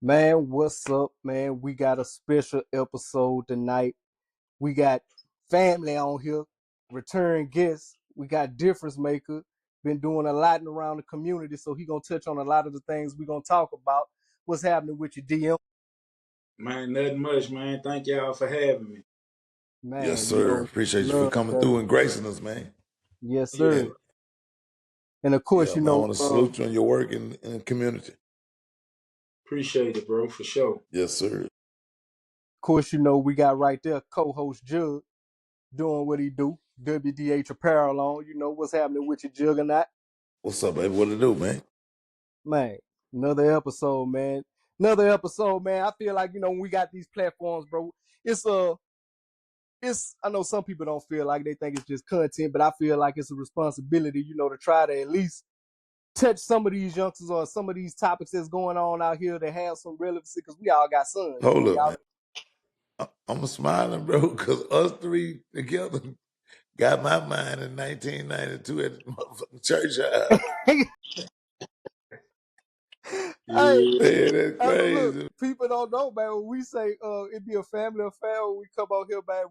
Man, what's up, man? We got a special episode tonight. We got family on here, return guests. We got difference maker. Been doing a lot around the community, so he gonna touch on a lot of the things we gonna talk about. What's happening with your DM? Man, nothing much, man. Thank y'all for having me. Yes, Man, sir. Appreciate you for love coming that. through and gracing us, man. Yes, Yeah, sir. And of course, Yeah, man. I want to salute you on your work in the community. appreciate it, bro, for sure. Yes, sir. we got right there co-host Jug doing what he do. WDH apparel on. You know what's happening with your Juggernaut. What's up, baby? What to do, man? Man, another episode, man. Another episode, man. I feel like, when we got these platforms, bro, it's I know some people don't feel like they think it's just content, but I feel like it's a responsibility, to try to at least touch some of these youngsters or some of these topics that's going on out here that have some relevancy because we all got sons. Hold We up, all man. I'm smiling, bro, because us three together got my mind in 1992 at the motherfucking church house. Hey, Yeah, Man, that's look, crazy. people don't know, man. When we say it be a family affair, when we come out here, man,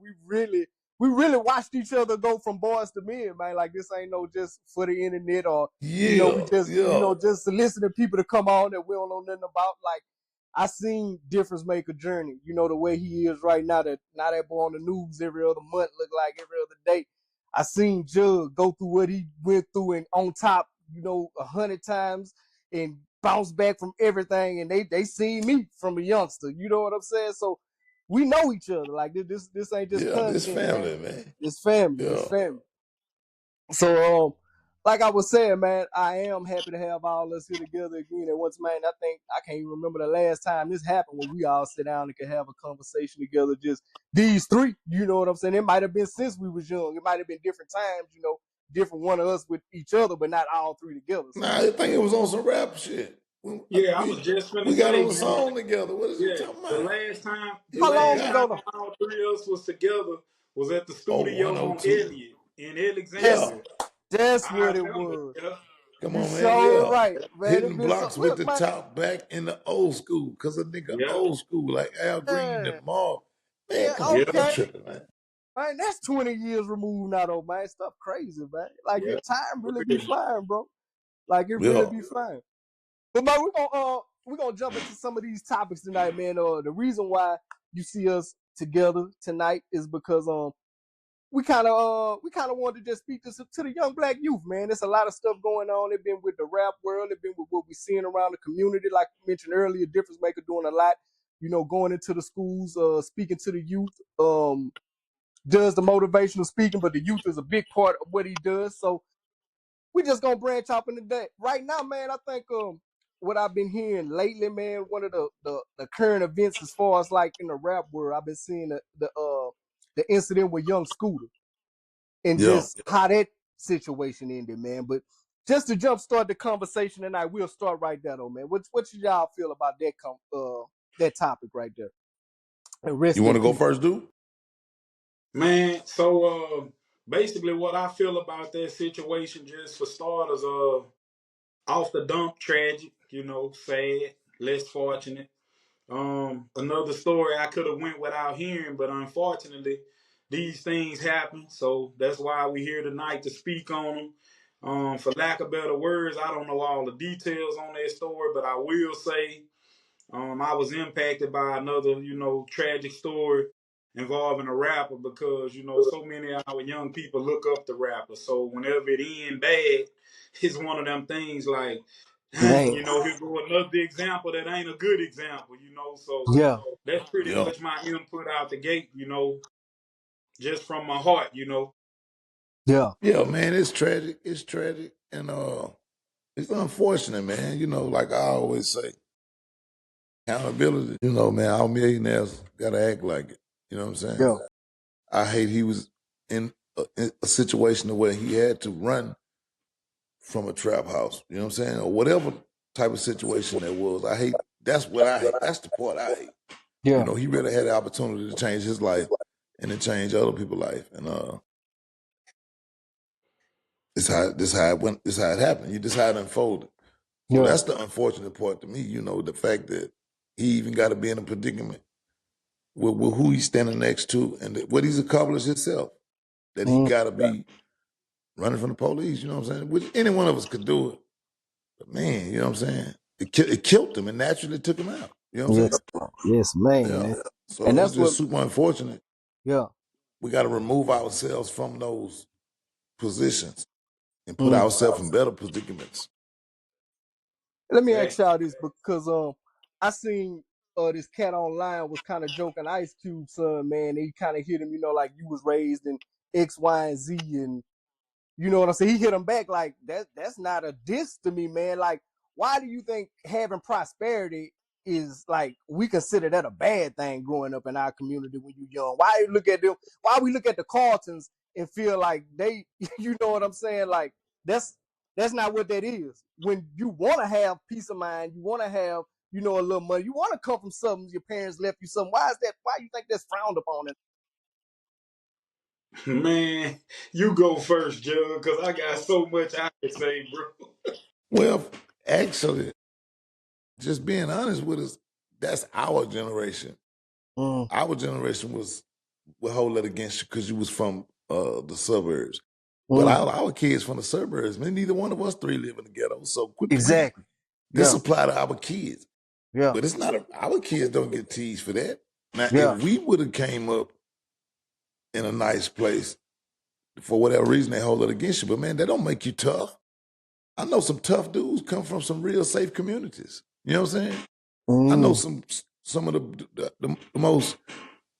we really watched each other go from boys to men, man. Like this ain't no just for the internet or we Yeah, just yeah. just to listen to people to come on that we don't know nothing about. Like I seen difference maker journey. The way he is right now. That now that boy on the news every other month, look like every other day. I seen Jug go through what he went through and on top, 100 times and bounce back from everything. And they seen me from a youngster. You know what I'm saying? So we know each other. Like this ain't just Yeah, this content, man. family, man. It's family. It's Yeah. family. So like I was saying, man, I am happy to have all us here together again. And once, man, I think I can't even remember the last time this happened when we all sit down and can have a conversation together. Just these three, you know what I'm saying? It might have been since we was young. It might have been different times, different one of us with each other, but not all three together. So Nah, I think it was on some rap shit. yeah. I was just gonna We got say, on a man. song together. What is you Yeah, talking the about? last time, the He how was a long last guy. ago time though? all three of us was together was at the Oh, studio on 102. Elliott in That's Yeah. Alexandria. that's I what it remember. was. Yeah, Come You on, man. sure Yeah. right, man. It Hitting been so blocks with look, the man. top back in the old school. Cause a nigga yeah, old school like Al Green Yeah, and Marv. Man, yeah, come on, yeah, quit okay. tripping, man. Man, that's 20 years removed now though, man. Stuff crazy, man. Like yeah. your time For really be real. flying, bro. Like it really Yeah. be flying. But man, we're gonna jump into some of these topics tonight, man. The reason why you see us together tonight is because we kind of wanted to just speak to the young black youth, man. There's a lot of stuff going on. It's been with the rap world. It's been with what we're seeing around the community. Like you mentioned earlier, difference maker doing a lot. Going into the schools, speaking to the youth. Does the motivational speaking, but the youth is a big part of what he does. So we just gonna branch off into that. Right now, man, I think what I've been hearing lately, man, one of the current events as far as like in the rap world, I've been seeing the incident with young Scooter and Yeah. just how that situation ended, man. But just to jumpstart the conversation tonight, we'll start right there, though, man. What should y'all feel about that topic right there? And You rest want in to go peace. first, dude? Man, so basically what I feel about that situation, just for starters, off the dump, tragic, sad, less fortunate. Another story I could have went without hearing, but unfortunately, these things happen. So that's why we're here tonight to speak on them. For lack of better words, I don't know all the details on that story, but I will say I was impacted by another, tragic story involving a rapper because, so many of our young people look up to rappers. So whenever it ends bad, it's one of them things like, dang, Man, here's another example that ain't a good example, So yeah, that's pretty Yeah. much my input out the gate, just from my heart. yeah, Yeah, man, it's tragic. It's tragic. And it's unfortunate, man. Like I always say, accountability, man, all millionaires gotta act like it. You know what I'm saying? yeah, I hate he was in a situation where he had to run from a trap house. You know what I'm saying? Or whatever type of situation that was. I hate. That's what I hate. That's the part I hate. yeah, He really had the opportunity to change his life and to change other people's life. And this how it went. This how it happened. This how it unfolded. So yeah, that's the unfortunate part to me. The fact that he even got to be in a predicament with who he's standing next to and what he's accomplished himself. That he got to be running from the police, you know what I'm saying? Which any one of us could do it. But man, you know what I'm saying? It killed him and naturally took him out. You know what I'm saying? Yes, man. Yeah. Man. So And it's that's what. just super unfortunate. Yeah. We got to remove ourselves from those positions and put ourselves in better predicaments. Let me ask y'all this because I seen this cat online was kind of joking Ice Cube son, man. And he kind of hit him, you know, like you was raised in X, Y, and Z, and you know what I'm saying? He hit him back like that's not a diss to me, man. Like, why do you think having prosperity is like we consider that a bad thing growing up in our community when you're young? Why you look at them? Why we look at the Carltons and feel like they, you know what I'm saying? Like that's not what that is. When you want to have peace of mind, you want to have, you know, a little money, you want to come from something your parents left you something. Why is that? Why you think that's frowned upon? Man, you go first, Jug, because I got so much I can say, bro. Well, actually, just being honest with us, that's our generation. Our generation would hold that against you because you was from the suburbs. But our kids from the suburbs, man, neither one of us three live in the ghetto. So quit playing. Exactly. This apply to our kids. Yeah. But it's not our kids don't get teased for that. Now, Yeah. if we would have came up in a nice place, for whatever reason, they hold it against you. But man, that don't make you tough. I know some tough dudes come from some real safe communities. You know what I'm saying? I know some of the most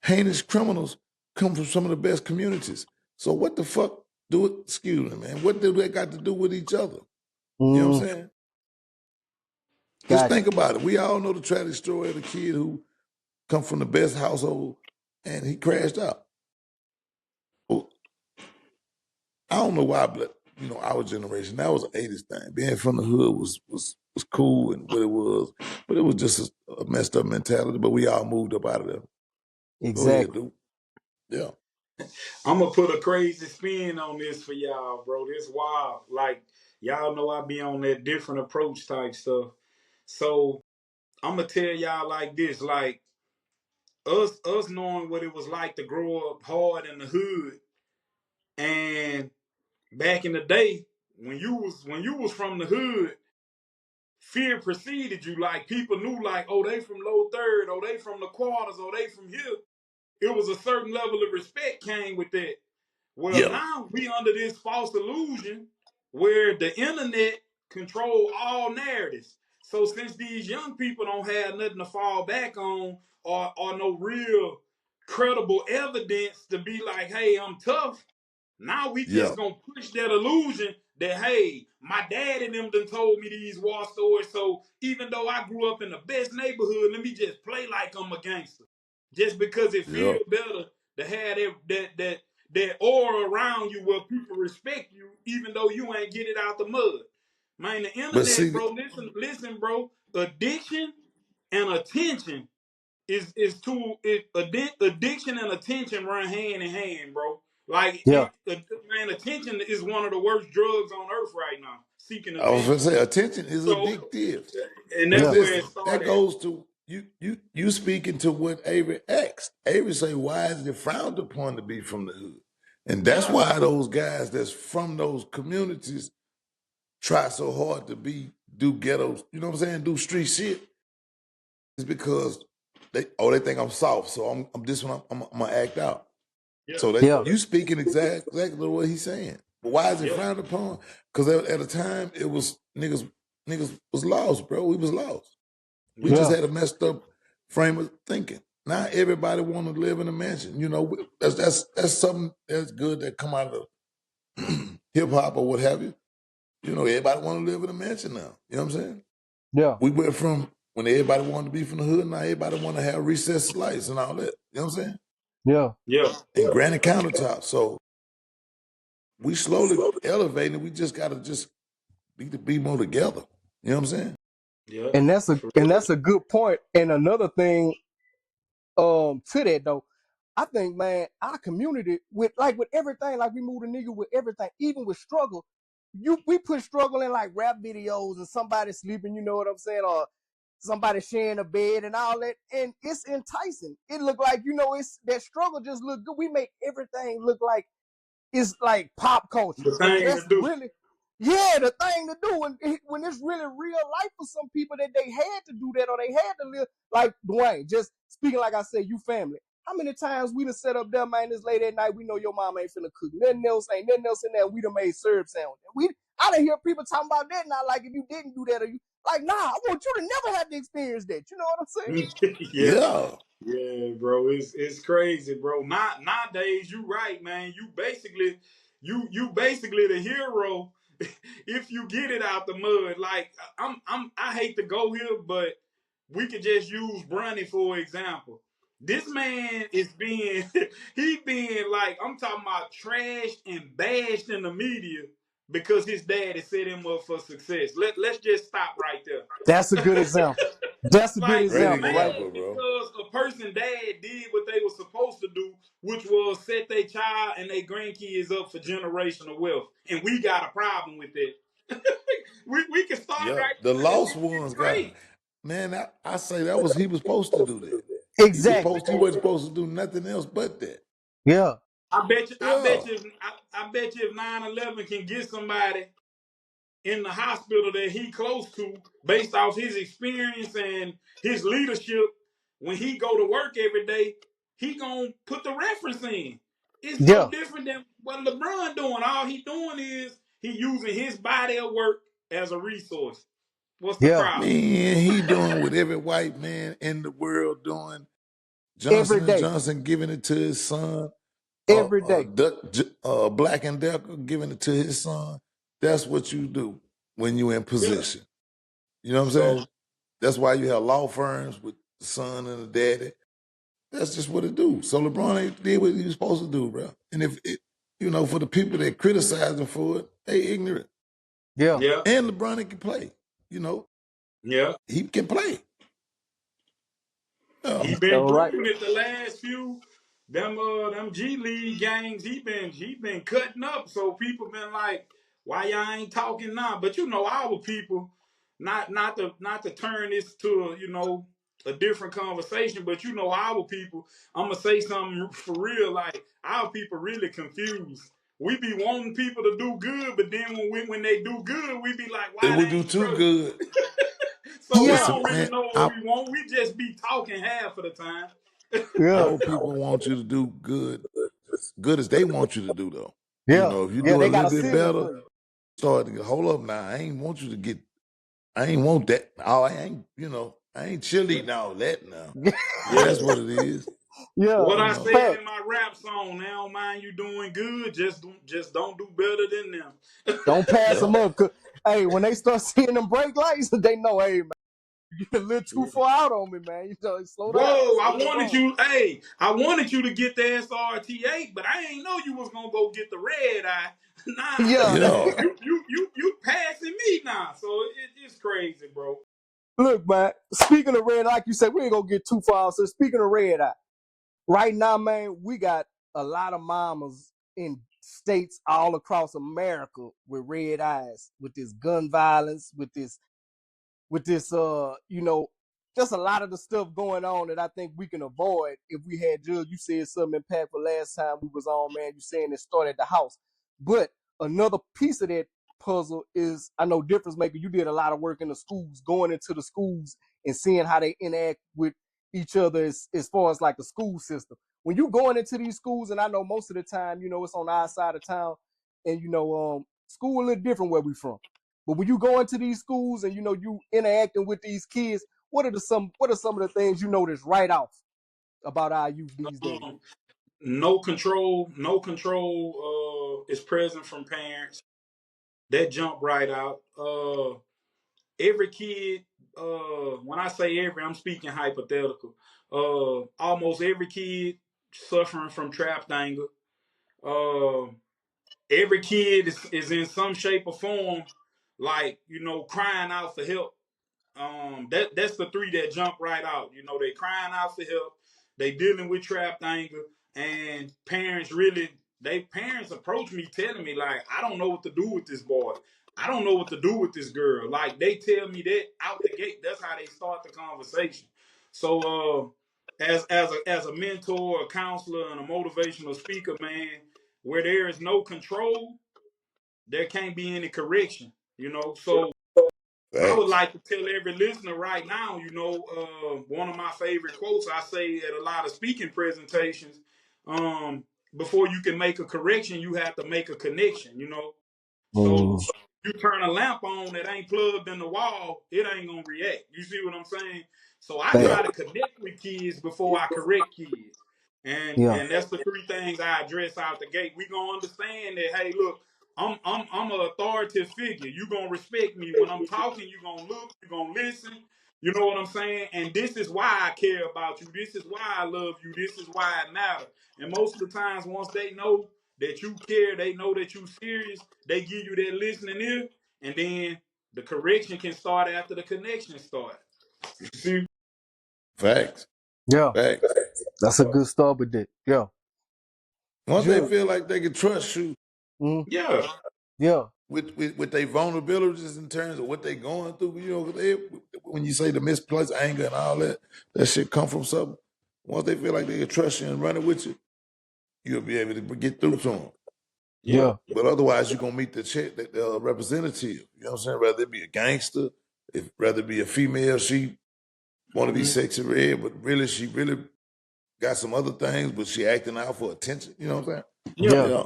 heinous criminals come from some of the best communities. So what the fuck excuse me, man, what do they got to do with each other? You know what I'm saying? Just think about it. We all know the tragic story of the kid who come from the best household and he crashed out. Well, I don't know why, but you know, our generation, that was an 80s thing. Being from the hood was cool and what it was, but it was just a messed up mentality. But we all moved up out of there. Go ahead, dude. Yeah. I'm gonna put a crazy spin on this for y'all, bro. This wild. Like, y'all know I be on that different approach type stuff. So I'm gonna tell y'all like this, like us knowing what it was like to grow up hard in the hood, and back in the day when you was from the hood, fear preceded you. Like people knew, like, oh, they from Low Third, oh, they from the quarters, oh, they from here. It was a certain level of respect came with that. Well, Yeah. now we under this false illusion where the internet control all narratives. So since these young people don't have nothing to fall back on or no real credible evidence to be like, hey, I'm tough, now we just gonna push that illusion that, hey, my dad and them done told me these war stories. So even though I grew up in the best neighborhood, let me just play like I'm a gangster. Just because it feels better to have that aura around you where people respect you, even though you ain't get it out the mud. Man, the internet, bro, listen, bro. Addiction and attention addiction and attention run hand in hand, bro. Like man, attention is one of the worst drugs on earth right now. Seeking I was attention. gonna say attention is So, addictive. and But that's where listen, it that started. goes to you speaking to what Avery asked. Avery say, why is it frowned upon to be from the hood? And that's why those guys that's from those communities try so hard to do ghettos, you know what I'm saying, do street shit. It's because they think I'm soft, so I'm this one I'm gonna act out. So that you speaking exactly what he's saying. But why is it frowned upon? Because at the time it was niggas was lost, bro. We was lost. We just had a messed up frame of thinking. Now everybody want to live in a mansion. You know, that's something that's good that come out of hip hop or what have you. You know, everybody want to live in a mansion now. You know what I'm saying? Yeah. We went from when everybody wanted to be from the hood, now everybody want to have recessed lights and all that. You know what I'm saying? Yeah. And granite countertops. So we slowly elevating. We just gotta be more together. You know what I'm saying? Yeah. And that's a good point. And another thing, to that though, I think, man, our community with everything, like we move the nigga with everything, even with struggle, we put struggle in like rap videos and somebody sleeping, you know what I'm saying? Or somebody sharing a bed and all that, and it's enticing. It look like, it's that struggle just look good. We make everything look like it's like pop culture, The but thing to that's do. really, yeah, the thing to do when it's really real life for some people that they had to do that or they had to live like Dwayne. Just speaking like I said, you family. How many times we done set up there, man, this late at night, we know your mom ain't finna cook nothing else, ain't nothing else in there, we done made syrup sandwich. I done hear people talking about that now, like if you didn't do that or you, like, nah, I want you to never have to experience that. You know what I'm saying? Yeah. Yeah. Yeah, bro, it's crazy, bro. Not nowadays, you right, man. You basically the hero if you get it out the mud. Like I hate to go here, but we could just use Bronny for example. This man is being he being like I'm talking about trashed and bashed in the media because his daddy set him up for success. Let's just stop right That's a good there. example. That's a good Like Great he's example, mad right? example, bro. because a person dad did what they were supposed to do, which was set their child and their grandkids up for generational wealth, and we got a problem with that. We can start Yeah. right The there. lost It's ones got, great. man, I say that was, he was supposed to do that. Exactly. He wasn't supposed to do nothing else but that. Yeah. I bet you. I Yeah. bet you. I bet you if 9/11 can get somebody in the hospital that he close to based off his experience and his leadership when he go to work every day, he gonna put the reference in. It's no Yeah. different than what LeBron doing. All he doing is he using his body of work as a resource. What's the Yeah. problem? Man, he doing what every white man in the world doing. Every Johnson and day. Johnson giving it to his son. Every day. Black and Decker giving it to his son. That's what you do when you're in Yeah. position. You know what I'm saying? So That's why you have law firms with the son and the daddy. That's just what it do. So LeBron ain't did what he was supposed to do, bro. And if it, for the people that criticize him for it, they ignorant. Yeah. yeah, And LeBron can play. You know, yeah. he can play. Yeah. He been All right. proving it the last few them G League games. He been cutting up. So people been like, why y'all ain't talking now? But our people, not to turn this to a different conversation. But our people, I'm gonna say something for real. Like our people really confused. We be wanting people to do good, but then when they do good, we be like, They why would they do ain't too struggling? good. So we Yeah. Listen, don't really man, know what we want. We just be talking half of the time. Yeah. our people want you to do good as they want you to do, though. Yeah. If you Yeah. do a They got little a bit ceiling better, for you. start to hold up now. I ain't want you to get, I ain't want that. Oh, I ain't cheerleading all that now. But Yeah. that's what it is, Yeah. What you I know. said Fact. in my rap song, they don't mind you doing good, just don't do better than them. Don't pass Yeah. them up. 'Cause, hey, when they start seeing them brake lights, they know, hey, man, you get a little too far out on me, man. Slow down. Whoa, I Something wanted wrong. you, hey, I wanted you to get the SRT8, but I ain't know you was gonna go get the red eye. Nah, Yeah. Yeah. you passing me now. So it's crazy, bro. Look, man, speaking of red, like you said, we ain't gonna get too far. So speaking of red eye, right now, man, we got a lot of mamas in states all across America with red eyes, with this gun violence, with this, just a lot of the stuff going on that I think we can avoid if we had Judge. You said something impactful last time we was on, man. You saying it started at the house. But another piece of that puzzle is, I know Difference Maker, you did a lot of work in the schools, going into the schools and seeing how they interact with each other as far as like the school system. When you going into these schools, and I know most of the time, it's on our side of town, and school a little different where we from. But when you go into these schools and you interacting with these kids, what are some of the things you notice right off about our youth these days? Um, no control is present from parents. That jump right out. Every kid, when I say every, I'm speaking hypothetical. Almost every kid suffering from trapped anger. Uh, every kid is in some shape or form, like crying out for help. That's the three that jump right out. They crying out for help. They dealing with trapped anger, and parents approach me telling me like, I don't know what to do with this boy. I don't know what to do with this girl. Like they tell me that out the gate, that's how they start the conversation. So as a mentor, a counselor, and a motivational speaker, man, where there is no control, there can't be any correction. So I would Facts. like to tell every listener right now, one of my favorite quotes I say at a lot of speaking presentations, before you can make a correction, you have to make a connection. So Mm. you turn a lamp on that ain't plugged in the wall, it ain't gonna react. You see what I'm saying? So I Fact. try to connect with kids before I correct kids. And Yeah. and that's the three things I address out the gate. We gonna understand that, hey, look, I'm an authoritative figure. You gonna respect me. When I'm talking, you gonna look, you gonna listen. You know what I'm saying? And this is why I care about you. This is why I love you. This is why it matters. And most of the times, once they know that you care, they know that you serious, they give you that listening ear, and then the correction can start after the connection starts. See? Facts. Yeah. Facts. That's a good start with that. Yeah. Once they Judge. feel like they can trust you Mm. Yeah. Yeah. with their vulnerabilities in terms of what they going through, when you say the misplaced anger and all that, that shit come from something. Once they feel like they can trust you and run it with you, you'll be able to get through to them. Yeah. Yeah. But otherwise, you're gonna meet the representative. You know what I'm saying? Rather it be a gangster, rather it be a female, she want to be Mm-hmm. sexy red, but really she really got some other things, but she acting out for attention. You know what I'm saying? Yeah. Yeah. Yeah.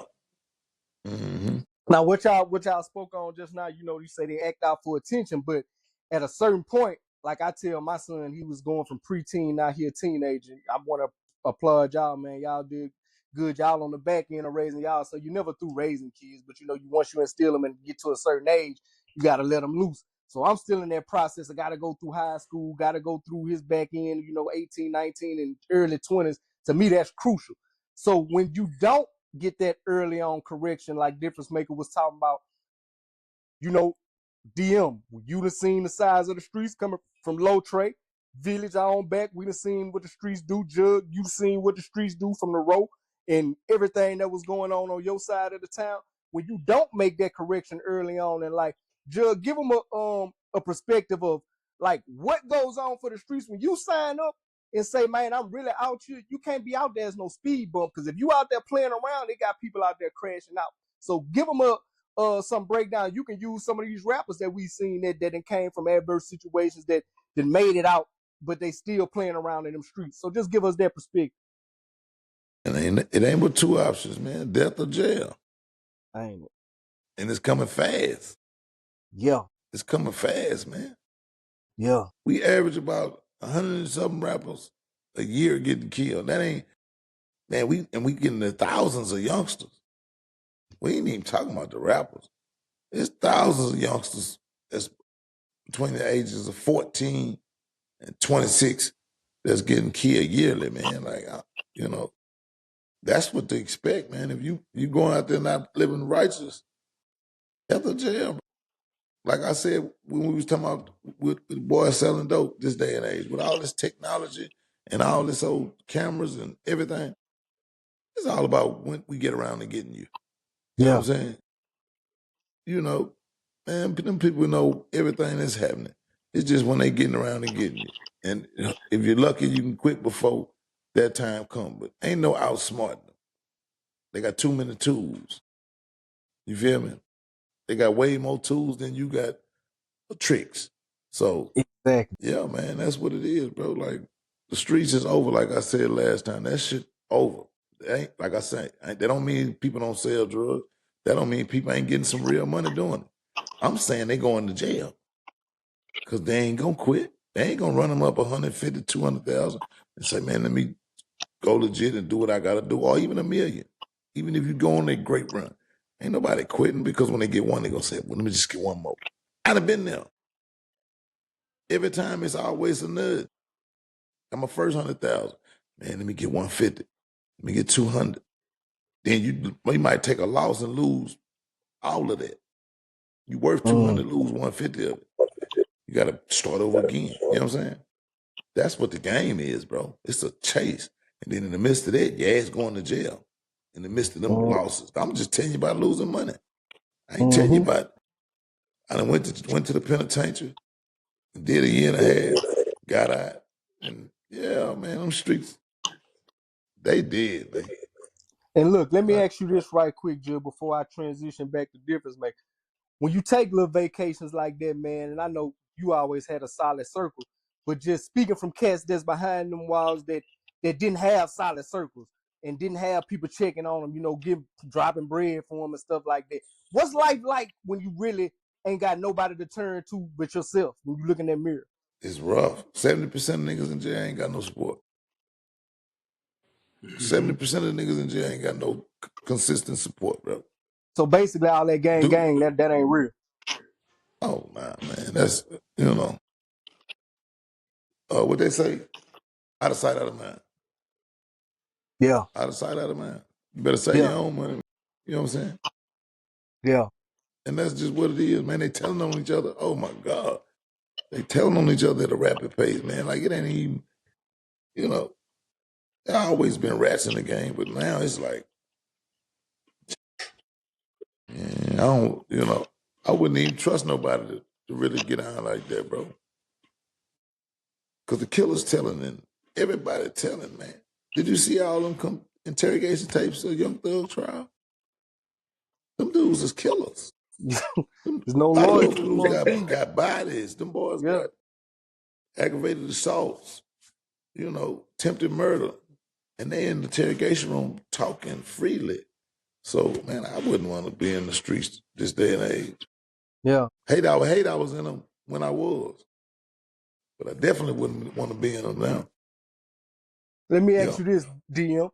Mm-hmm. Now, what y'all spoke on just now, you say they act out for attention, but at a certain point, like I tell my son, he was going from preteen, now he a teenager. I want to applaud y'all, man. Y'all did good. Y'all on the back end of raising y'all. So you never through raising kids, but once you instill them and get to a certain age, you got to let them loose. So I'm still in that process. I got to go through high school, got to go through his back end, 18, 19, and early 20s. To me, that's crucial. So when you don't get that early on correction, like Difference Maker was talking about, you know, DM, you done seen the size of the streets coming from Low Trey, Village on back. We done seen what the streets do. Jug, you seen what the streets do from the row and everything that was going on your side of the town. When you don't make that correction early on, and like Jug, give them a perspective of like what goes on for the streets when you sign up and say, man, I'm really out here. You can't be out there as no speed bump, because if you out there playing around, they got people out there crashing out. So give them some breakdown. You can use some of these rappers that we've seen that came from adverse situations that made it out, but they still playing around in them streets. So just give us that perspective. And it ain't but two options, man: death or jail. Ain't it? And it's coming fast. Yeah. It's coming fast, man. Yeah. We average about 100 and something rappers a year getting killed. That ain't, man. We getting the thousands of youngsters. We ain't even talking about the rappers. There's thousands of youngsters that's between the ages of 14 and 26 that's getting killed yearly, man. Like, that's what to expect, man. If you going out there not living righteous, death or jail. Like I said, when we was talking about with boys selling dope this day and age, with all this technology and all this old cameras and everything, it's all about when we get around to getting you. You know Yeah. what I'm saying? You know, man, them people know everything that's happening. It's just when they getting around and getting you. And if you're lucky, you can quit before that time come. But ain't no outsmarting them. They got too many tools. You feel me? They got way more tools than you got tricks. So Exactly. yeah, man, that's what it is, bro. Like the streets is over. Like I said last time, that shit over. They ain't, like I said, that don't mean people don't sell drugs. That don't mean people ain't getting some real money doing it. I'm saying they going to jail because they ain't gonna quit. They ain't gonna run them up 150, 200,000 and say, man, let me go legit and do what I gotta do, or even 1 million. Even if you go on a great run, ain't nobody quitting, because when they get one, they gonna say, well, let me just get one more. I'd have been there. Every time it's always a nudge. I'm a first 100,000. Man, let me get 150. Let me get 200. Then you might take a loss and lose all of that. You worth 200, lose 150 of it. You got to start over again. You know what I'm saying? That's what the game is, bro. It's a chase. And then in the midst of that, your ass going to jail. In the midst of them losses. I'm just telling you about losing money. I ain't telling you Mm-hmm. about I done went to the penitentiary, did a year and a half, got out, and yeah, man, them streets, they did, man. And look, let me Like, ask you this right quick, Jill, before I transition back to difference maker. When you take little vacations like that, man, and I know you always had a solid circle, but just speaking from cats that's behind them walls that didn't have solid circles and didn't have people checking on them, dropping bread for them and stuff like that. What's life like when you really ain't got nobody to turn to but yourself when you look in that mirror? it's rough. 70% of niggas in jail ain't got no support. 70% of the niggas in jail ain't got no consistent support, bro. So basically, all that gang, Dude, that ain't real. oh nah, man, that's what they say, out of sight, out of mind. Yeah, Out of sight, out of mind. You better save yeah, your own money. You know what I'm saying? yeah. And that's just what it is, man. They telling on each other. Oh my God. They telling on each other at a rapid pace, man. Like it ain't even, you know, there always been rats in the game, but now it's like, I don't, I wouldn't even trust nobody to really get on like that, bro. Because the killer's telling and everybody telling, man. Did you see all them interrogation tapes of Young Thug trial? Them dudes is killers. Them, There's no a lot of those loyalty dudes among people. got bodies. Them boys Yeah, got aggravated assaults, attempted murder. And they in the interrogation room talking freely. So, man, I wouldn't want to be in the streets this day and age. yeah. Hate I was in them when I was. But I definitely wouldn't want to be in them now. Let me Yeah. ask you this, DM.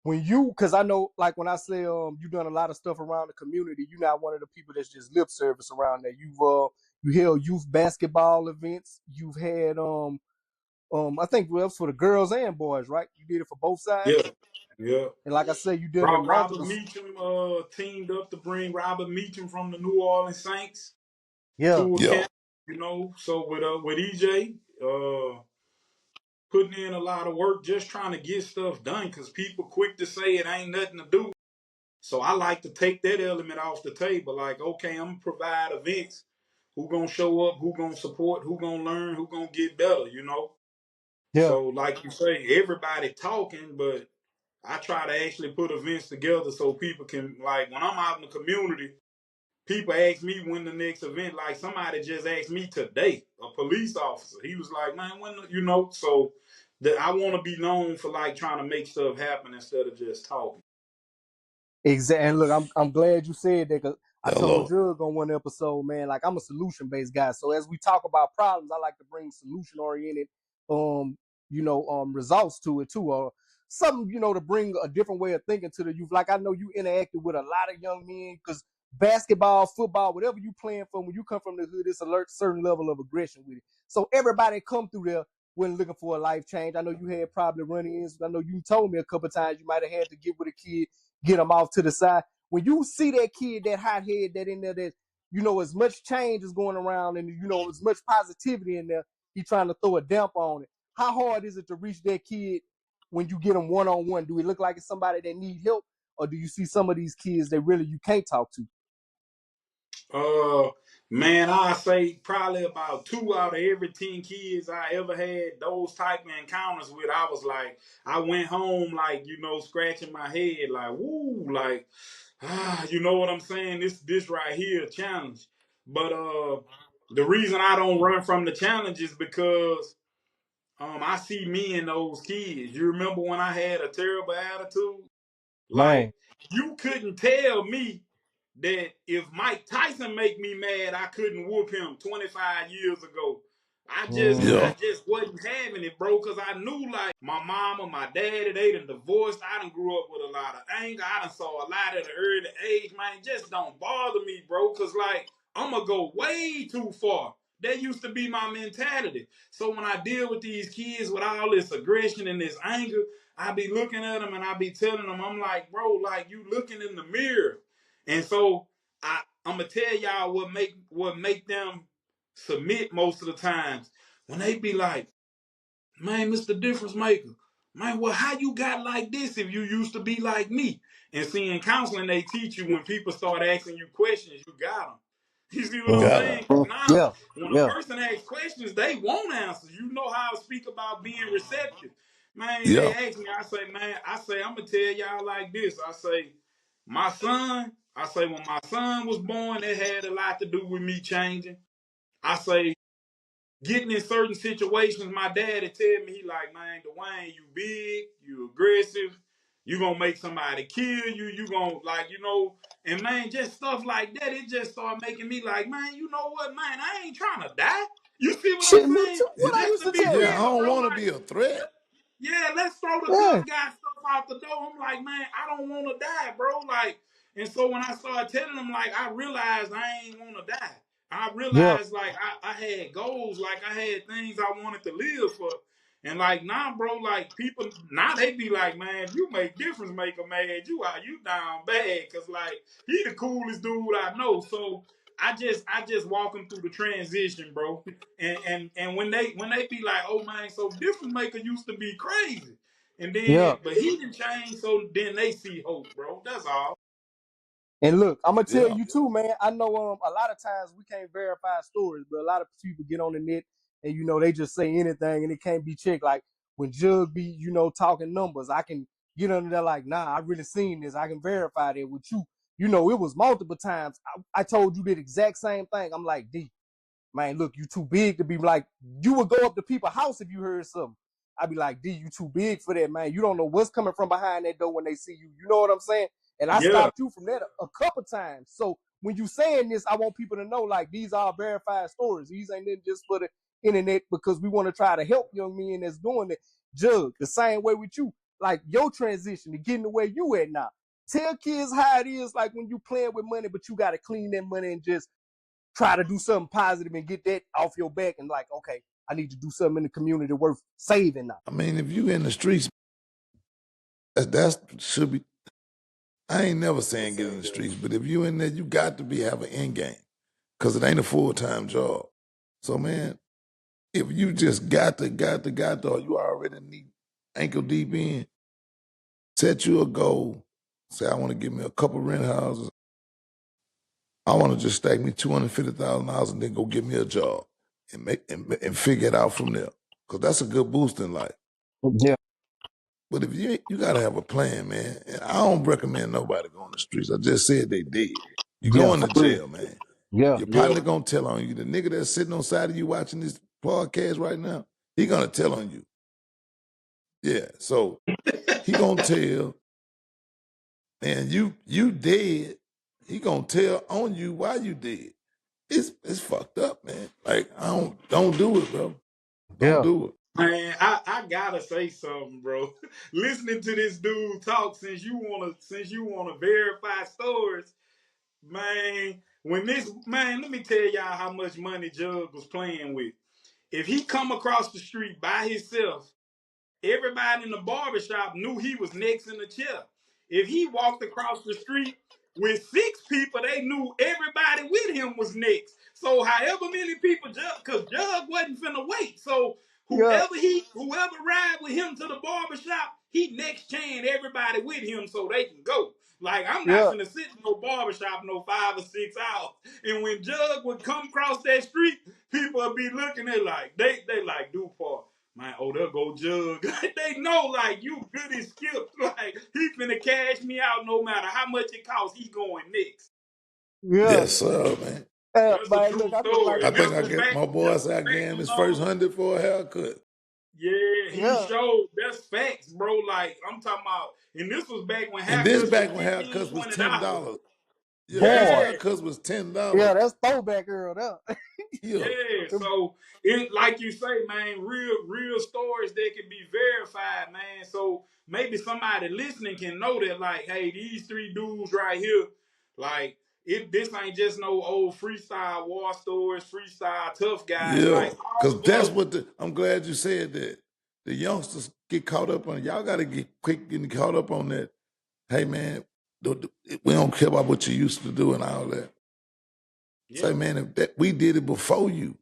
Because I know, like when I say you done a lot of stuff around the community, you're not one of the people that's just lip service around there. You held youth basketball events. You've had I think well for the girls and boys, right? You did it for both sides. Yeah, yeah. And like I said, you did it Brought Robert multiple. Meacham, teamed up to bring Robert Meacham from the New Orleans Saints Yeah, to a Yeah. camp, So with EJ, putting in a lot of work, just trying to get stuff done, because people quick to say it ain't nothing to do. So I like to take that element off the table. Like, okay, I'm gonna provide events. Who gonna show up? Who gonna support? Who gonna learn? Who gonna get better? yeah. So like you say, everybody talking, but I try to actually put events together so people can, like, when I'm out in the community, people ask me when the next event. Like somebody just asked me today, a police officer. He was like, "Man, So that I want to be known for like trying to make stuff happen instead of just talking. Exactly. And look, I'm glad you said that because I told Hello. Jug on one episode, man, like I'm a solution based guy. So as we talk about problems, I like to bring solution oriented, results to it too, or something, to bring a different way of thinking to the youth. Like I know you interacted with a lot of young men because basketball, football, whatever you playing from, when you come from the hood, it's a certain level of aggression with it. So everybody come through there when looking for a life change. I know you had probably run-ins. I know you told me a couple of times you might have had to get with a kid, get them off to the side. When you see that kid, that hothead, that in there, that as much change is going around, and as much positivity in there, he trying to throw a damp on it. How hard is it to reach that kid when you get them one on one? Do it look like it's somebody that need help, or do you see some of these kids that really you can't talk to? Man, I say probably about 2 out of every 10 kids I ever had those type of encounters with. I was like, I went home like, scratching my head, like, woo, like, you know what I'm saying? This right here, a challenge. But the reason I don't run from the challenge is because I see me in those kids. You remember when I had a terrible attitude? Like, Man, you couldn't tell me that if Mike Tyson make me mad, I couldn't whoop him 25 years ago. I just Yeah. I just wasn't having it, bro, because I knew like my mama, my daddy, they done divorced. I done grew up with a lot of anger. I done saw a lot at an early age, man. Just don't bother me, bro, because like I'm going to go way too far. That used to be my mentality. So when I deal with these kids with all this aggression and this anger, I be looking at them and I be telling them, I'm like, bro, like you looking in the mirror. And so I'm gonna tell y'all what make them submit most of the times when they be like, man, Mr. Difference Maker, man, well, how you got like this if you used to be like me? And see, in counseling, they teach you when people start asking you questions, you got them. You see what I'm God. saying? 'Cause now, Yeah, when a yeah, person asks questions, they want answers. You know how I speak about being receptive. Man, they Yeah. ask me, I say, man, I'm going to tell y'all like this. I say, my son, I say, when my son was born, it had a lot to do with me changing. I say, getting in certain situations, my dad would tell me, he like, man, Dwayne, you big, you aggressive, you gonna make somebody kill you, you gonna like, and man, just stuff like that, it just started making me like, man, you know what, man, I ain't trying to die. You see what I'm shit, me saying? too. What I Just used to to be tell Yeah, you. I real, don't bro, want to like, be a threat. yeah, let's throw the Yeah, tough guy stuff out the door. I'm like, man, I don't want to die, bro. Like, and so when I started telling them, like, I realized I ain't want to die. I yeah, realized, like, I had goals, like, I had things I wanted to live for. And like now, bro, like people now they be like, man, if you make difference maker mad, you down bad, cause like he the coolest dude I know. So I just walk them through the transition, bro. And when they be like, oh man, so difference maker used to be crazy, and yeah. then but he didn't change, so then they see hope, bro. That's all. And look, I'm gonna tell Yeah. you too, man. I know a lot of times we can't verify stories, but a lot of people get on the net and they just say anything and it can't be checked. Like when Jug be, talking numbers, I can get under there like, nah, I really seen this. I can verify that with you. It was multiple times. I told you that exact same thing. I'm like, D, man, look, you too big to be like, you would go up to people's house if you heard something. I'd be like, D, you too big for that, man. You don't know what's coming from behind that door when they see you. You know what I'm saying? And I Yeah, stopped you from that a couple times. So when you saying this, I want people to know, like, these are verified stories. These ain't just for the internet because we want to try to help young men that's doing it. Jug, the same way with you. Like, your transition to getting the way you at now. Tell kids how it is, like, when you playing with money, but you got to clean that money and just try to do something positive and get that off your back and like, okay, I need to do something in the community worth saving now. I mean, if you in the streets, that's should be. I ain't never saying get in the streets, but if you in there, you got to have an end game because it ain't a full-time job. So man, if you just or you already need ankle deep in, set you a goal. Say I want to give me a couple rent houses. I want to just stack me $250,000 and then go get me a job and and figure it out from there. Cause that's a good boost in life. Yeah, But if you gotta have a plan, man. And I don't recommend nobody going to the streets. I just said they did. You yeah, going to jail, man. yeah, Your yeah. partner gonna tell on you. The nigga that's sitting on side of you watching this podcast right now, he gonna tell on you. Yeah. So he gonna tell, and you dead. He gonna tell on you why you dead. It's fucked up, man. Like I don't do it, bro. Don't yeah, do it. Man, I gotta say something, bro. Listening to this dude talk, since you wanna verify stories, man. Let me tell y'all how much money Jug was playing with. If he come across the street by himself, everybody in the barbershop knew he was next in the chair. If he walked across the street with 6 people, they knew everybody with him was next. So however many people, because Jug wasn't finna wait. So yeah, whoever ride with him to the barbershop, he next chain everybody with him so they can go. Like I'm not yeah, finna sit in no barbershop no 5 or 6 hours. And when Jug would come across that street, people would be looking at like they like Dupont. Man, oh, they'll go Jug. They know, like, you good as Skip. Like, he finna cash me out no matter how much it costs. He going next. yeah. Yes, sir, man. That's a But true look, I just like story. I to think say I this. get my boy said I That's gave him facts his first alone. 100 for a haircut. Yeah, he Yeah, showed. That's facts, bro. Like, I'm talking about, and this was back when And this haircuts was back when 15 haircuts was $20. $10. Yeah, this boy. Yeah. haircuts was $10. Yeah, that's throwback girl there. Yeah. Yeah, so it like you say, man, real stories that can be verified, man. So maybe somebody listening can know that, like, hey, these 3 dudes right here, like, this ain't just no old freestyle war stories, freestyle tough guys. Yeah. Like all Cause of that's us, what I'm glad you said that. The youngsters get caught up on it. Y'all gotta get quick getting caught up on that. Hey man, we don't care about what you used to do and all that. yeah, Say, man, if that we did it before you.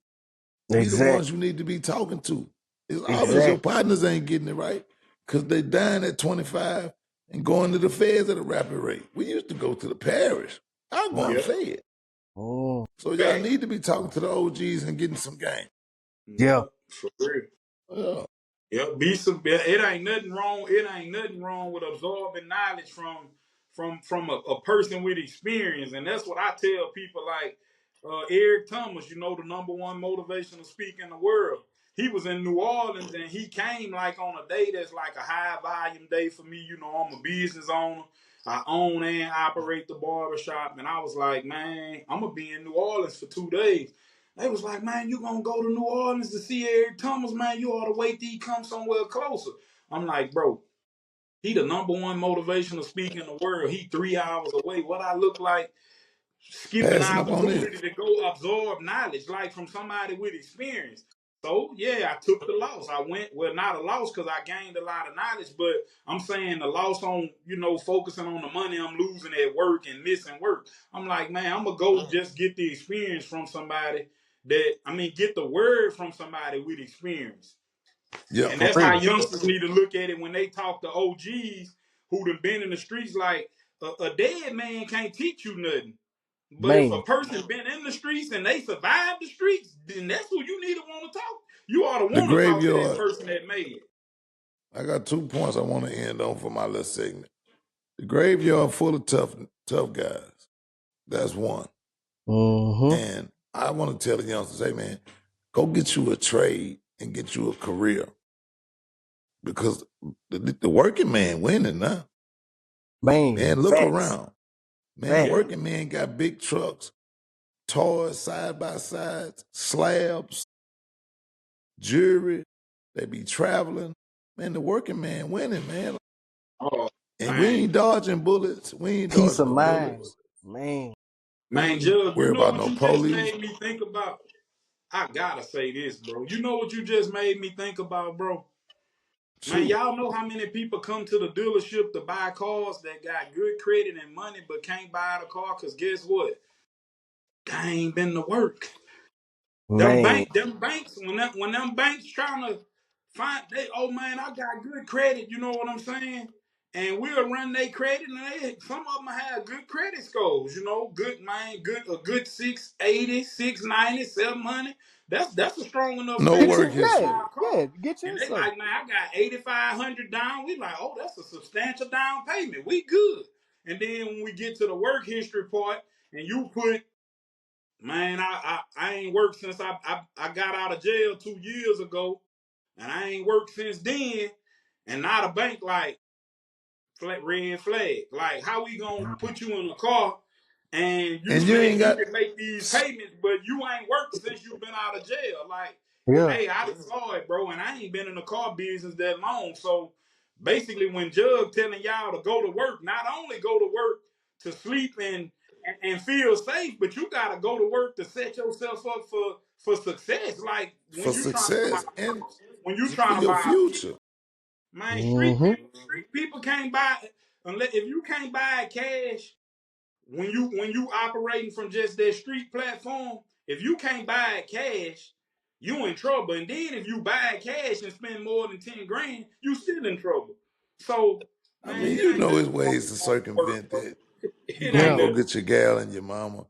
We the Exact, ones you need to be talking to. It's obvious your exact. partners ain't getting it right because they dying at 25 and going to the feds at a rapid rate. We used to go to the parish. I'm Yeah, going yeah, fed. Oh, So y'all need to be talking to the OGs and getting some game. yeah. For real. Yeah. Yeah, it ain't nothing wrong. It ain't nothing wrong with absorbing knowledge from a person with experience. And that's what I tell people like Eric Thomas, the #1 motivational speaker in the world. He was in New Orleans and he came like on a day that's like a high volume day for me. I'm a business owner. I own and operate the barbershop. And I was like, man, I'm going to be in New Orleans for 2 days. They was like, man, you gonna go to New Orleans to see Eric Thomas, man? You ought to wait till he come somewhere closer. I'm like, bro, he the #1 motivational speaker in the world. He 3 hours away. What I look like skipping Passing up on opportunity this. to go absorb knowledge, like from somebody with experience. So yeah, I took the loss. I went, well, not a loss because I gained a lot of knowledge, but I'm saying the loss on, focusing on the money I'm losing at work and missing work. I'm like, man, I'm gonna go just get the experience from somebody get the word from somebody with experience. Yeah. And For that's how real. youngsters need to look at it when they talk to OGs who done been in the streets. Like a dead man can't teach you nothing. But if a Man. person been in the streets and they survived the streets, then that's who you need to want to talk. You ought to The want to talk to that graveyard. person that made it. I got 2 points I want to end on for my little segment. The graveyard full of tough guys. That's one. Mm-hmm. And I want to tell the youngsters, hey man, go get you a trade and get you a career. Because the working man winning now. Man. Man, look Facts. around. Man, Facts. Yeah. working man got big trucks, toys, side by sides, slabs, jewelry. They be traveling. Man, the working man winning, man. Oh And we man, ain't dodging bullets. We ain't Peace dodging of no mind. bullets. Man. We man, ain't Jug, you worry know about what no you just police. made me think about? I gotta say this, bro. You know what you just made me think about, bro? Man, Shoot. y'all know how many people come to the dealership to buy cars that got good credit and money but can't buy the car because guess what? They ain't been to work. Man. Them banks, when them banks trying to oh man, I got good credit, you know what I'm saying? And we'll run their credit, and some of them have good credit scores, good man, a good 680, 690, 700. That's a strong enough No credit Get work you, score to history. buy a yeah, car. get you And in they some. like, man, I got 8,500 down. We like, oh, that's a substantial down payment. We good. And then when we get to the work history part, and you put, man, I ain't worked since I got out of jail 2 years ago, and I ain't worked since then. And now the bank like red flag. Like, how we gonna put you in a car and you And you saying ain't you got can make these payments, but you ain't worked since you've been out of jail? Like, Yeah. hey, I saw it, bro, and I ain't been in the car business that long. So basically, when Jug telling y'all to go to work, not only go to work to sleep and feel safe, but you gotta go to work to set yourself up for success. Like when for you trying to buy success a and house, when you for trying to your buy a future. man, Mm-hmm. street people can't buy unless if you can't buy it cash when you operating from just that street platform. If you can't buy it cash, you in trouble. And then if you buy it cash and spend more than 10 grand, you still in trouble. So I man, mean, it you ain't know, nothing it's wrong ways with to going to work, circumvent bro. that. You It gonna ain't Yeah. go nothing. get your gal and your mama.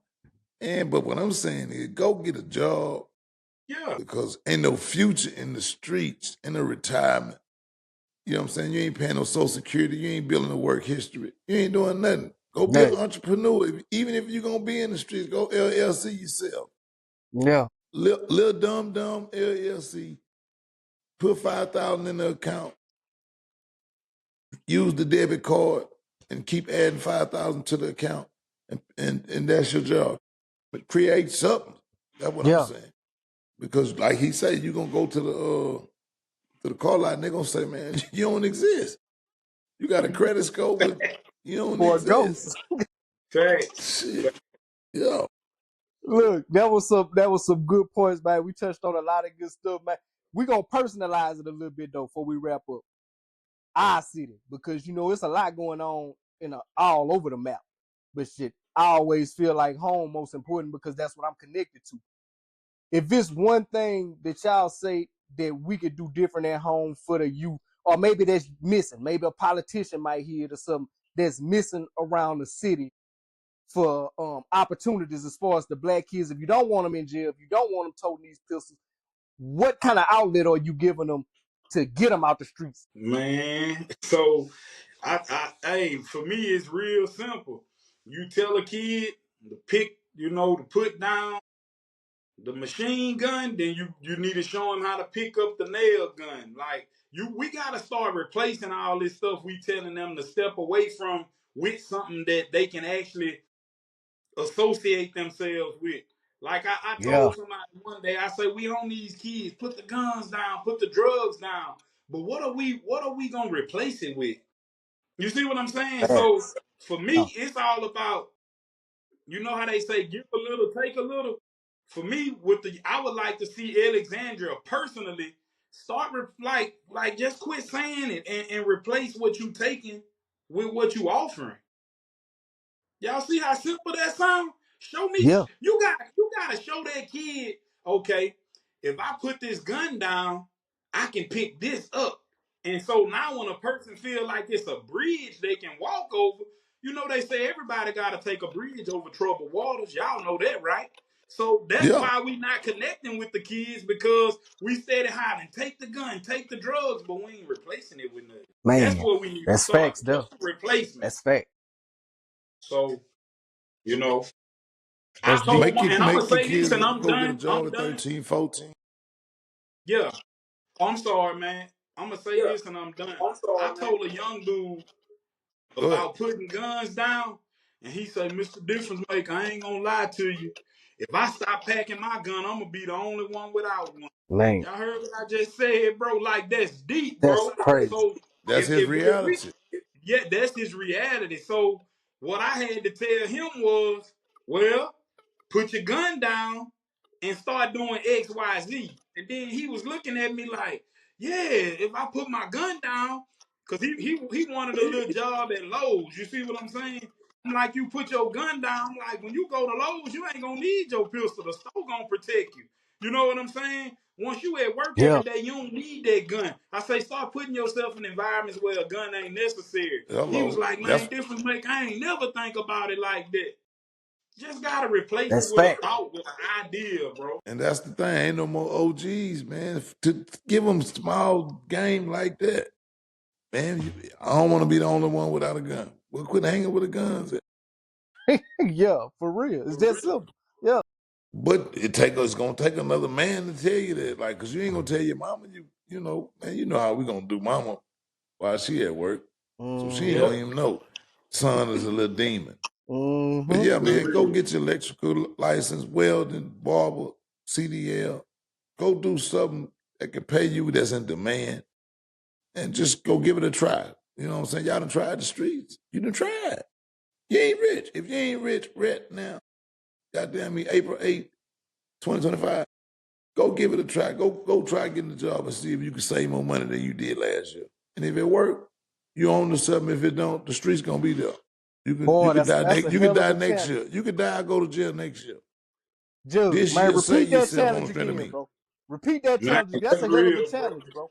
But what I'm saying is go get a job Yeah. because ain't no future in the streets, in a retirement. You know what I'm saying? You ain't paying no social security, you ain't building a work history. You ain't doing nothing. Go be an Nothing. entrepreneur. Even if you're gonna be in the streets, go LLC yourself. Yeah. Little dumb LLC. Put 5,000 in the account. Use the debit card and keep adding 5,000 to the account, and that's your job. But create something. That's what I'm Yeah. saying. Because like he said, you're gonna go to the car lot and they're gonna say, man, you don't exist. You got a credit score, but you don't For a exist. ghost. Facts. Shit. Yeah. Look, that was some good points, man. We touched on a lot of good stuff, man. We gonna personalize it a little bit though before we wrap up our city because it's a lot going on all over the map. But shit, I always feel like home most important because that's what I'm connected to. If it's one thing that y'all say that we could do different at home for the youth, or maybe that's missing, maybe a politician might hear it or something that's missing around the city for opportunities as far as the black kids. If you don't want them in jail, if you don't want them toting these pistols, what kind of outlet are you giving them to get them out the streets? Man, so hey, for me, it's real simple. You tell a kid to pick, to put down the machine gun, then you need to show them how to pick up the nail gun. Like we gotta start replacing all this stuff we telling them to step away from with something that they can actually associate themselves with. Like I Yeah, told somebody one day, I said, we on these kids, put the guns down, put the drugs down. But what are we gonna replace it with? You see what I'm saying? So facts. for Yeah, me, it's all about, you know how they say, give a little, take a little. For me, I would like to see Alexandria personally start like just quit saying it and replace what you taking with what you offering. Y'all see how simple that sound? Show me. yeah, You gotta show that kid. Okay, if I put this gun down, I can pick this up. And so now, when a person feel like it's a bridge they can walk over, they say everybody got to take a bridge over troubled waters. Y'all know that, right? So that's Yeah. why we not connecting with the kids, because we steady hiding. Take the gun, take the drugs, but we ain't replacing it with nothing. That's man, what we need to that's start. facts, though. Replacement. That's fact. So you know. I That's deep. told Make my, it and I'm make gonna your say this, kids and I'm go get a done. job I'm at done. 13, 14. Yeah. I'm sorry, man. I'm gonna say this, and I'm done. I'm I sorry, man. told a young dude Go ahead. about putting guns down, and he said, "Mr. Difference Maker, I ain't gonna lie to you. If I stop packing my gun, I'm gonna be the only one without one." Man, Y'all heard what I just said, bro? Like, that's deep, that's bro. crazy. So That's his if we, reality. yeah, that's his reality. So what I had to tell him was, well, put your gun down and start doing X, Y, Z. And then he was looking at me like, yeah, if I put my gun down, because he wanted a little job at Lowe's. You see what I'm saying? I'm like, you put your gun down. Like, when you go to Lowe's, you ain't gonna need your pistol. The store gonna protect you. You know what I'm saying? Once you at work Yeah, every day, you don't need that gun. I say, start putting yourself in environments where a gun ain't necessary. He was Hello. like, man, difference make. I ain't never think about it like that. Just gotta replace it that's with a fact. thought, with an idea, bro. And that's the thing. Ain't no more OGs, man. To give them small game like that, man. I don't want to be the only one without a gun. Well, quit hanging with the guns. Yeah, for real. It's that simple. Yeah. But it's gonna take another man to tell you that, like, cause you ain't gonna tell your mama. Man, you know how we gonna do, mama, while she at work, so she ain't Mm-hmm. gonna Yeah. even know. Son is a little demon. But Mm-hmm. yeah, man, go Real. get your electrical license, welding, barber, CDL. Go do something that can pay you that's in demand, and just go give it a try. You know what I'm saying? Y'all done tried the streets. You done tried. You ain't rich. If you ain't rich right now, goddamn me, April 8th, 2025, go give it a try. Go try getting a job and see if you can save more money than you did last year. And if it work, you own the something. If it don't, the street's gonna be there. You Boy, could die that's next. a You could hell of die a next challenge. year. You could die. Go to jail next year. Judge, This man, year, save repeat that yourself on the challenge strength of again, me. bro. Repeat that Man, challenge. That's that's a hell of a real, bro. challenge, bro.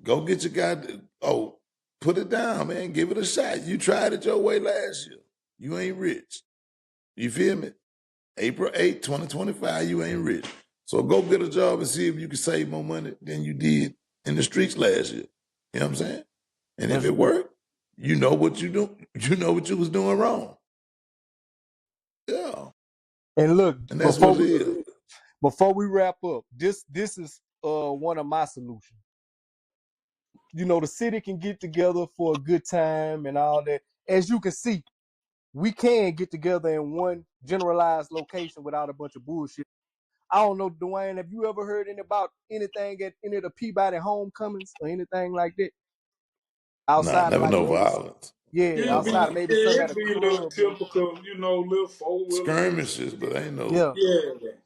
Go get your guy. Oh, put it down, man. Give it a shot. You tried it your way last year. You ain't rich. You feel me? April 8th, 2025, you ain't rich. So go get a job and see if you can save more money than you did in the streets last year. You know what I'm saying? And if That's it real. worked, you know what you do. You know what you was doing wrong. Yeah. And look, And that's what it is. before we wrap up, this is one of my solutions. The city can get together for a good time and all that. As you can see, we can get together in one generalized location without a bunch of bullshit. I don't know, Dwayne, have you ever heard about anything at any of the Peabody homecomings or anything like that? Nah, Outside of never like no maybe, violence. yeah, No outside of violence. maybe some at It'd a be a little club or typical, little 4-wheeler Skirmishes, incident. but ain't no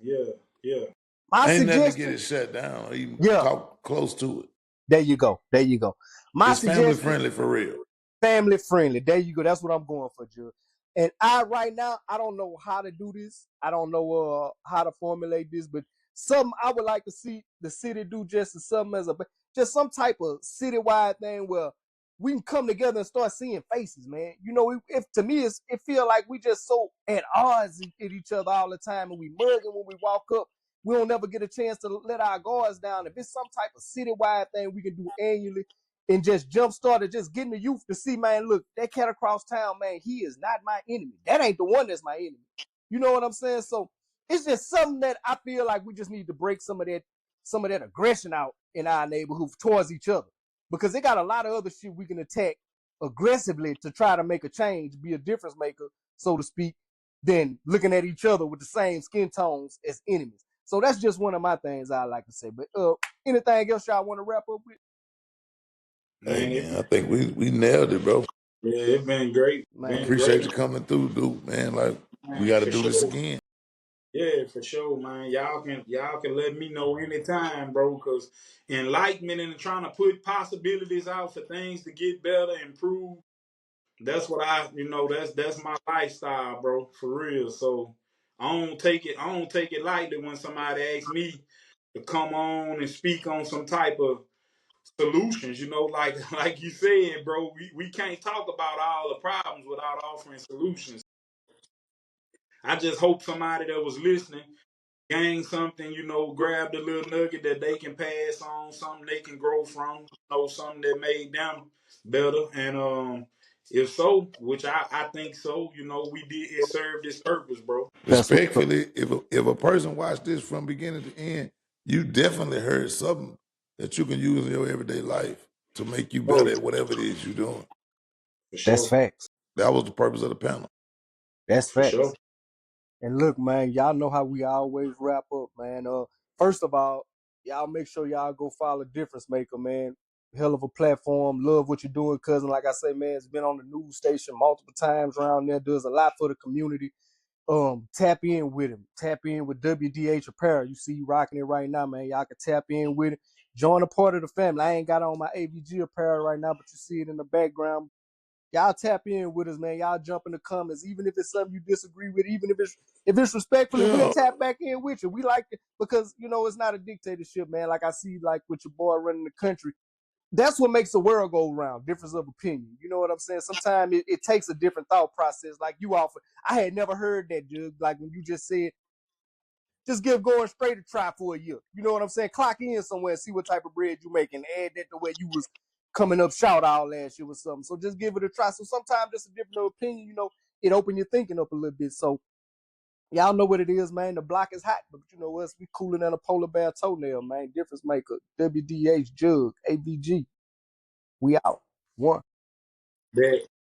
yeah. Yeah. My ain't nothing to get suggestion, it shut down or even yeah, talk close to it. there you go. There you go. My It's family suggestion, friendly for real. family friendly. There you go. That's what I'm going for, Judge. And right now, I don't know how to do this. I don't know how to formulate this, but something I would like to see the city do just as something as just some type of citywide thing where we can come together and start seeing faces, man. You know, if to me, it feel like we just so at odds at each other all the time, and we mugging when we walk up. We don't never get a chance to let our guards down. If it's some type of citywide thing we can do annually and just jumpstart it, just getting the youth to see, man, look, that cat across town, man, he is not my enemy. That ain't the one that's my enemy. You know what I'm saying? So it's just something that I feel like we just need to break some of that aggression out in our neighborhood towards each other, because they got a lot of other shit we can attack aggressively to try to make a change, be a difference maker, so to speak, than looking at each other with the same skin tones as enemies. So that's just one of my things I like to say. But anything else y'all want to wrap up with? Hey Man, man, I think we nailed it, bro. yeah, it's been great. I Man, appreciate you coming through, dude, man. Like, we Man, got to for do this sure. again. Yeah, for sure, man. Y'all can let me know anytime, bro. Cause enlightenment and trying to put possibilities out for things to get better, improve. That's what that's my lifestyle, bro, for real. So I don't take it lightly when somebody asks me to come on and speak on some type of solutions, like you said, bro, we can't talk about all the problems without offering solutions. I just hope somebody that was listening gained something, grabbed a little nugget that they can pass on, something they can grow from, something that made them better. And if so, which I think so, it served its purpose, bro. that's what. Respectfully, if a person watched this from beginning to end, you definitely heard something that you can use in your everyday life to make you Oh, better at whatever it is you're doing. for That's sure. facts. That was the purpose of the panel. That's For sure. facts. And look, man, y'all know how we always wrap up, man. First of all, y'all make sure y'all go follow Difference Maker, man. Hell of a platform. Love what you're doing, cousin. Like I say, man, it's been on the news station multiple times around there. Does a lot for the community. Tap in with him. Tap in with WDH Apparel. You see you rocking it right now, man. Y'all can tap in with it. Join a part of the family. I ain't got on my AVG apparel right now, but you see it in the background. Y'all tap in with us, man. Y'all jump in the comments, even if it's something you disagree with, even if it's respectfully, we'll Yeah. tap back in with you. We like it because it's not a dictatorship, man. Like I see, like with your boy running the country. That's what makes the world go around. Difference of opinion. You know what I'm saying? Sometimes it takes a different thought process. Like you offer, I had never heard that, Jug. Like when you just said, just give going straight a try for a year. You know what I'm saying? Clock in somewhere and see what type of bread you make and add that to where you was coming up shout out last year or something. So just give it a try. So sometimes just a different opinion, it open your thinking up a little bit. So y'all know what it is, man. The block is hot, but you know us, we cooler than a polar bear toenail, man. Difference maker, WDH, Jug, AVG. We out. One. That